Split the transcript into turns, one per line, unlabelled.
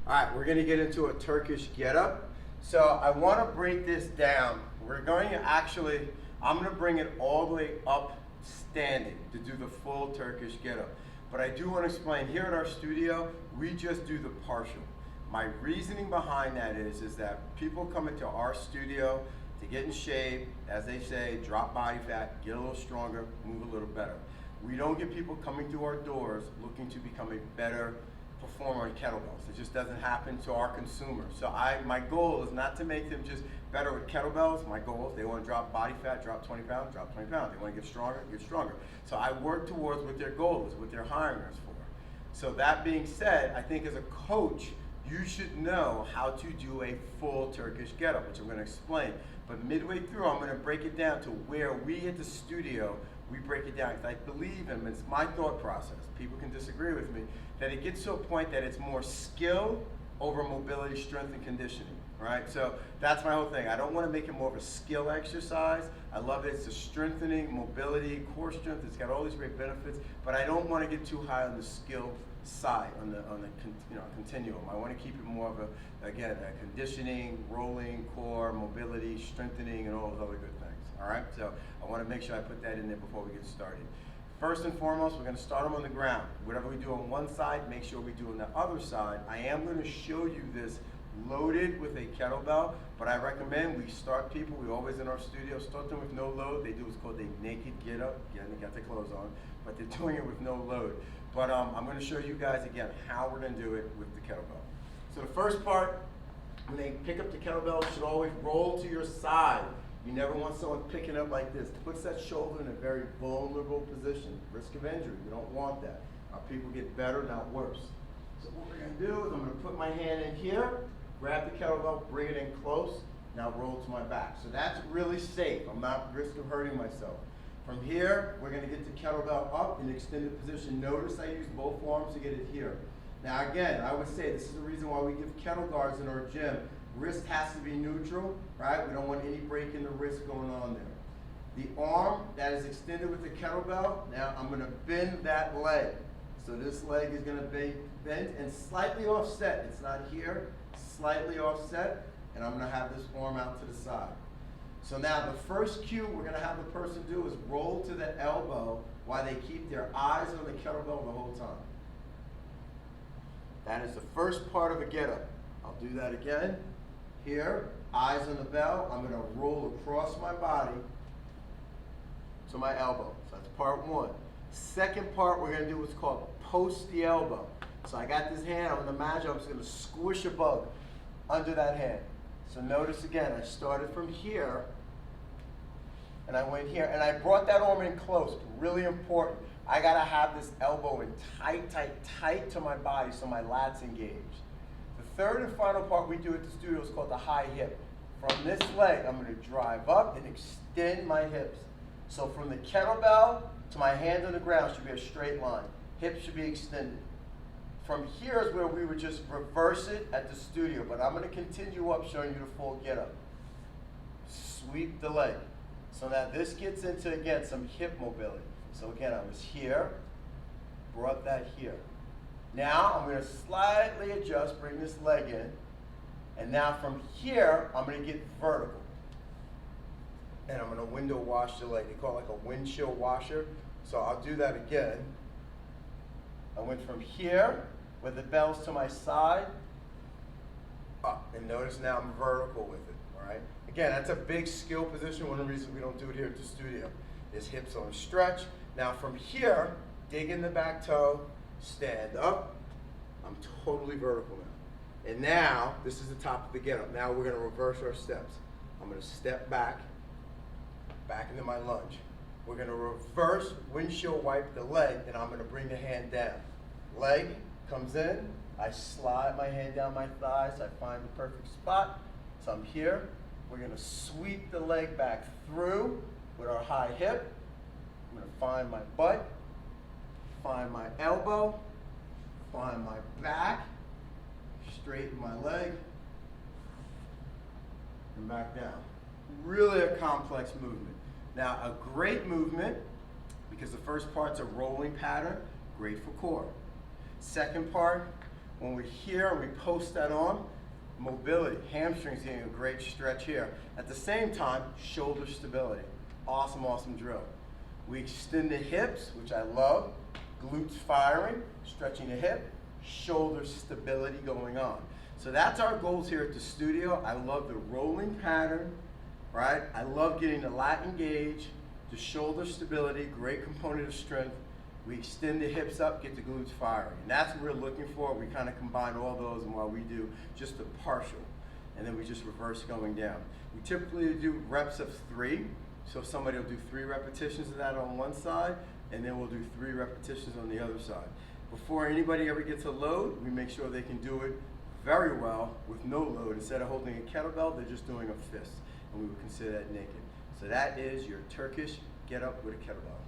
All right, we're gonna get into a Turkish getup. So I wanna break this down. We're going to actually, I'm gonna bring it all the way up standing to do the full Turkish getup. But I do wanna explain, here at our studio, we just do the partial. My reasoning behind that is that people come into our studio to get in shape, as they say, drop body fat, get a little stronger, move a little better. We don't get people coming through our doors looking to become a better performer in kettlebells. It just doesn't happen to our consumers. So my goal is not to make them just better with kettlebells. My goal is they want to drop body fat, drop 20 pounds, drop 20 pounds. They want to get stronger, get stronger. So I work towards what their goal is, what they're hiring us for. So that being said, I think as a coach, you should know how to do a full Turkish getup, which I'm going to explain. But midway through, I'm going to break it down to where we at the studio, we break it down. Because I believe, and it's my thought process, people can disagree with me, that it gets to a point that it's more skill over mobility, strength, and conditioning, right? So that's my whole thing. I don't want to make it more of a skill exercise. I love it. It's a strengthening, mobility, core strength. It's got all these great benefits, but I don't want to get too high on the skill side, on the continuum. I want to keep it more of a conditioning, rolling, core, mobility, strengthening, and all those other good things. All right, so I want to make sure I put that in there before we get started. First and foremost, we're going to start them on the ground. Whatever we do on one side, make sure we do on the other side. I am going to show you this loaded with a kettlebell, but I recommend we start people, we always in our studio, start them with no load. They do what's called a naked get up. Again, they got their clothes on, but they're doing it with no load. But I'm going to show you guys again how we're going to do it with the kettlebell. So the first part, when they pick up the kettlebell, it should always roll to your side. You never want someone picking up like this. It puts that shoulder in a very vulnerable position, risk of injury. We don't want that. Our people get better, not worse. So what we're going to do is I'm going to put my hand in here, grab the kettlebell, bring it in close, now roll to my back. So that's really safe. I'm not at risk of hurting myself. From here, we're going to get the kettlebell up in extended position. Notice I use both arms to get it here. Now again, I would say this is the reason why we give kettle guards in our gym. Wrist has to be neutral, right? We don't want any break in the wrist going on there. The arm that is extended with the kettlebell, now I'm going to bend that leg. So this leg is going to be bent and slightly offset. It's not here, slightly offset, and I'm going to have this arm out to the side. So now the first cue we're going to have the person do is roll to the elbow while they keep their eyes on the kettlebell the whole time. That is the first part of a get-up. I'll do that again. Here, eyes on the bell. I'm going to roll across my body to my elbow. So that's part one. Second part, we're going to do what's called post the elbow. So I got this hand. I'm going to imagine I'm just going to squish a bug under that hand. So notice again, I started from here, and I went here, and I brought that arm in close. Really important. I got to have this elbow in tight, tight, tight to my body so my lats engaged. The third and final part we do at the studio is called the high hip. From this leg, I'm going to drive up and extend my hips. So from the kettlebell to my hand on the ground should be a straight line. Hips should be extended. From here is where we would just reverse it at the studio, but I'm going to continue up showing you the full get-up. Sweep the leg. So now this gets into, again, some hip mobility. So again, I was here, brought that here. Now I'm going to slightly adjust, bring this leg in, and now from here, I'm going to get vertical. And I'm going to window wash the leg. They call it like a windshield washer. So I'll do that again. I went from here, with the bells to my side, up. And notice now I'm vertical with it, all right? Again, that's a big skill position. One of the reasons we don't do it here at the studio is hips on stretch. Now from here, dig in the back toe, stand up. I'm totally vertical now. And now, this is the top of the get-up. Now we're going to reverse our steps. I'm going to step back into my lunge. We're going to reverse windshield wipe the leg, and I'm going to bring the hand down. Leg comes in, I slide my hand down my thighs, I find the perfect spot. So I'm here. We're going to sweep the leg back through with our high hip. I'm going to find my butt, find my elbow, find my back, straighten my leg, and back down. Really a complex movement. Now, a great movement, because the first part's a rolling pattern, great for core. Second part, When we're here and we post that on, mobility, hamstrings getting a great stretch here. At the same time, shoulder stability. Awesome, awesome drill. We extend the hips, which I love. Glutes firing, stretching the hip, shoulder stability going on. So that's our goals here at the studio. I love the rolling pattern, right? I love getting the lat engaged, the shoulder stability, great component of strength. We extend the hips up, get the glutes firing. And that's what we're looking for. We kind of combine all those, and while we do just a partial, and then we just reverse going down. We typically do reps of 3. So somebody will do 3 repetitions of that on one side, and then we'll do 3 repetitions on the other side. Before anybody ever gets a load, we make sure they can do it very well with no load. Instead of holding a kettlebell, they're just doing a fist, and we would consider that naked. So that is your Turkish get up with a kettlebell.